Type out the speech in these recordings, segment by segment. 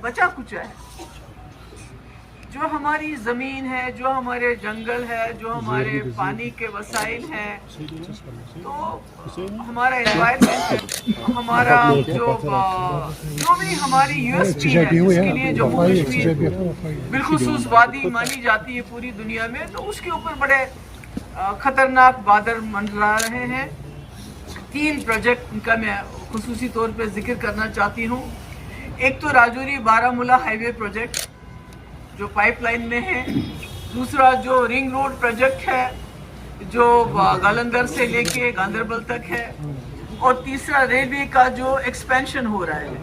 बचा कुचा है। जो हमारी ज़मीन है, जो हमारे जंगल है, जो हमारे पानी के वसाइल हैं, तो हमारा एनवायरनमेंट है, हमारा जो भी हमारी यूएसपी है, जिसके लिए जम्मू कश्मीर बिलखुसूस वादी मानी जाती है पूरी दुनिया में, तो उसके ऊपर बड़े खतरनाक बादल मंडरा रहे हैं। 3 प्रोजेक्ट का मैं खुसूसी तौर पे जिक्र करना चाहती हूँ। एक तो राजौरी बारामूला हाईवे प्रोजेक्ट जो पाइपलाइन में है, दूसरा जो रिंग रोड प्रोजेक्ट है जो गालंदर से लेके गांदरबल तक है, और तीसरा रेलवे का जो एक्सपेंशन हो रहा है।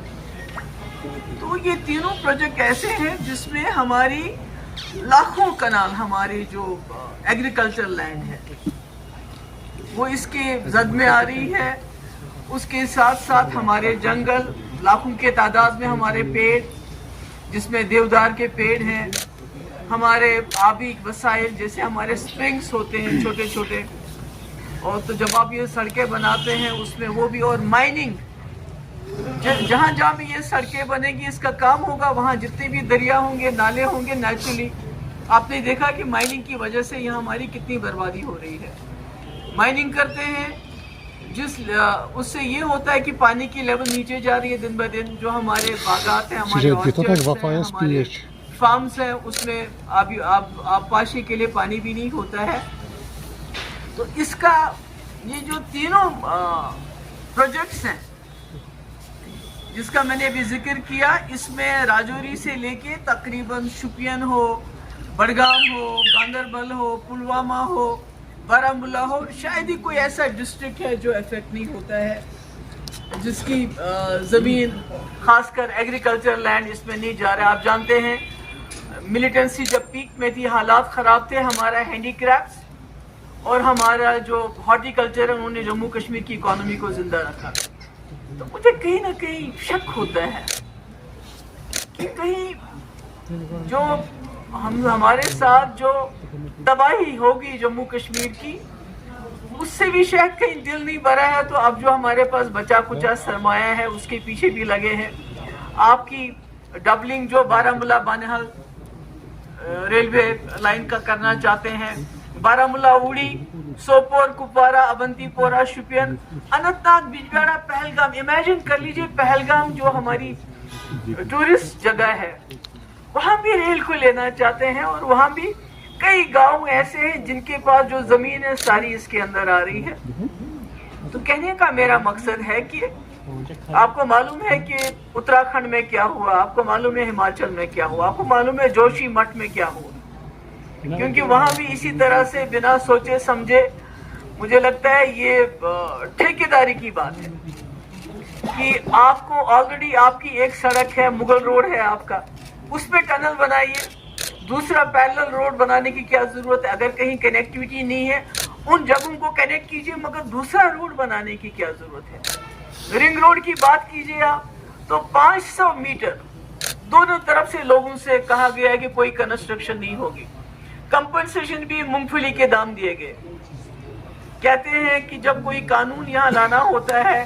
तो ये तीनों प्रोजेक्ट ऐसे हैं जिसमें हमारी लाखों कनाल, हमारी जो एग्रीकल्चर लैंड है वो इसके जद में आ रही है। उसके साथ साथ हमारे जंगल, लाखों के तादाद में हमारे पेड़, जिसमें देवदार के पेड़ हैं, हमारे आबी वसाइल जैसे हमारे स्प्रिंग्स होते हैं छोटे छोटे, और तो जब आप ये सड़कें बनाते हैं उसमें वो भी, और माइनिंग, जहाँ जहाँ भी ये सड़कें बनेगी इसका काम होगा, वहाँ जितने भी दरिया होंगे, नाले होंगे, नेचुरली आपने देखा कि माइनिंग की वजह से यहाँ हमारी कितनी बर्बादी हो रही है। माइनिंग करते हैं उससे ये होता है कि पानी की लेवल नीचे जा रही है दिन ब दिन। जो हमारे बागात हैं, हमारे ऑर्चर्ड्स हैं, हमारे फार्म्स हैं, उसमें आबपाशी के लिए पानी भी नहीं होता है। तो इसका ये जो तीनों प्रोजेक्ट्स हैं जिसका मैंने अभी जिक्र किया, इसमें राजौरी से लेके तकरीबन शुपियन हो, बडगाम हो, गांदरबल हो, पुलवामा हो, बारामूला हो, शायद ही कोई ऐसा डिस्ट्रिक्ट है जो इफेक्ट नहीं होता है, जिसकी ज़मीन खासकर एग्रीकल्चर लैंड इसमें नहीं जा रहा है। आप जानते हैं मिलिटेंसी जब पीक में थी, हालात ख़राब थे, हमारा हैंडीक्राफ्ट्स और हमारा जो हॉर्टिकल्चर है उन्होंने जम्मू कश्मीर की इकॉनमी को ज़िंदा रखा। तो मुझे कहीं ना कहीं शक होता है कि कहीं जो हमारे साथ जो तबाही होगी जम्मू कश्मीर की, उससे भी शायद कहीं दिल नहीं भरा है। तो अब जो हमारे पास बचा कुचा सरमाया है उसके पीछे भी लगे हैं। आपकी डबलिंग जो बारामूला बानिहाल रेलवे लाइन का करना चाहते हैं, बारामूला उड़ी, सोपोर, कुपवारा, अवंतीपोरा, शुपियन, अनंतनाग, बिजबिहाड़ा, पहलगाम। इमेजिन कर लीजिए पहलगाम जो हमारी टूरिस्ट जगह है, वहाँ भी रेल को लेना चाहते हैं, और वहाँ भी कई गांव ऐसे हैं जिनके पास जो जमीन है सारी इसके अंदर आ रही है। तो कहने का मेरा मकसद है कि आपको मालूम है कि उत्तराखंड में क्या हुआ, आपको मालूम है हिमाचल में क्या हुआ, आपको मालूम है जोशी मठ में क्या हुआ, क्योंकि वहाँ भी इसी तरह से बिना सोचे समझे, मुझे लगता है ये ठेकेदारी की बात है कि आपको ऑलरेडी आपकी एक सड़क है, मुगल रोड है आपका, उस पे टनल बनाइए, दूसरा पैरेलल रोड बनाने की क्या जरूरत है? अगर कहीं कनेक्टिविटी नहीं है उन जगहों को कनेक्ट कीजिए, मगर दूसरा रोड बनाने की क्या जरूरत है? रिंग रोड की बात कीजिए आप, तो 500 मीटर दोनों तरफ से लोगों से कहा गया है कि कोई कंस्ट्रक्शन नहीं होगी। कंपनसेशन भी मूंगफली के दाम दिए गए। कहते हैं कि जब कोई कानून यहाँ लाना होता है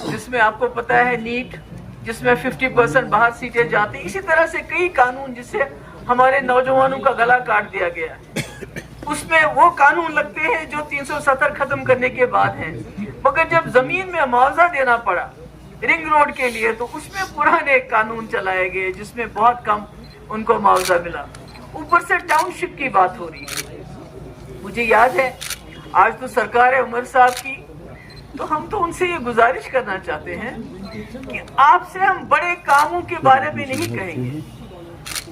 जिसमें आपको पता है नीट, जिसमें 50% बाहर सीटें जाती, इसी तरह से कई कानून जिससे हमारे नौजवानों का गला काट दिया गया, उसमें वो कानून लगते हैं जो 370 खत्म करने के बाद हैं। मगर जब जमीन में मुआवजा देना पड़ा रिंग रोड के लिए, तो उसमें पुराने कानून चलाए गए जिसमें बहुत कम उनको मुआवजा मिला। ऊपर से टाउनशिप की बात हो रही है। मुझे याद है आज तो सरकार है उमर साहब की, तो हम तो उनसे ये गुजारिश करना चाहते हैं कि आपसे हम बड़े कामों के बारे में नहीं कहेंगे।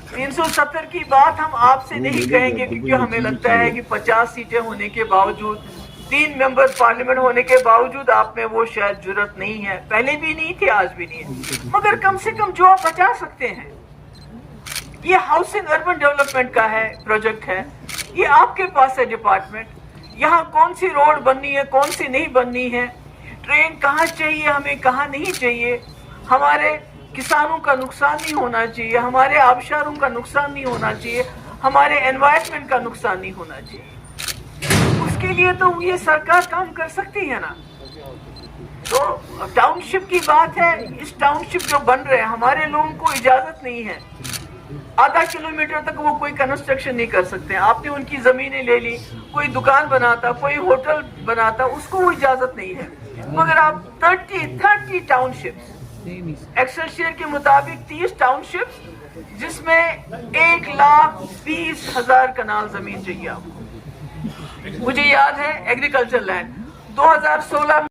370 की बात हम आपसे नहीं कहेंगे, क्योंकि हमें लगता है कि 50 सीटें होने के बावजूद, 3 मेंबर पार्लियामेंट होने के बावजूद आप में वो शायद जुर्रत नहीं है, पहले भी नहीं थी, आज भी नहीं है। मगर कम से कम जो आप बचा सकते हैं, ये हाउसिंग अर्बन डेवलपमेंट का है, प्रोजेक्ट है, ये आपके पास है डिपार्टमेंट। यहाँ कौन सी रोड बननी है, कौन सी नहीं बननी है, ट्रेन कहाँ चाहिए हमें, कहाँ नहीं चाहिए, हमारे किसानों का नुकसान नहीं होना चाहिए, हमारे आबशारों का नुकसान नहीं होना चाहिए, हमारे एनवायरनमेंट का नुकसान नहीं होना चाहिए। उसके लिए तो ये सरकार काम कर सकती है ना। تو ٹاؤن شپ کی بات ہے، اس ٹاؤن شپ جو بن رہے ہیں ہمارے لوگوں کو اجازت نہیں ہے، آدھا کلومیٹر تک وہ کوئی کنسٹرکشن نہیں کر سکتے. آپ نے ان کی زمینیں لے لی، کوئی دکان بناتا، کوئی ہوٹل بناتا، اس کو وہ اجازت نہیں ہے. مگر آپ 30 ٹاؤن شپس، ایکسلشیئر کے مطابق 30 ٹاؤن شپس، جس میں 1,20,000 کنال زمین چاہیے آپ کو. مجھے یاد ہے ایگریکلچر لینڈ 2016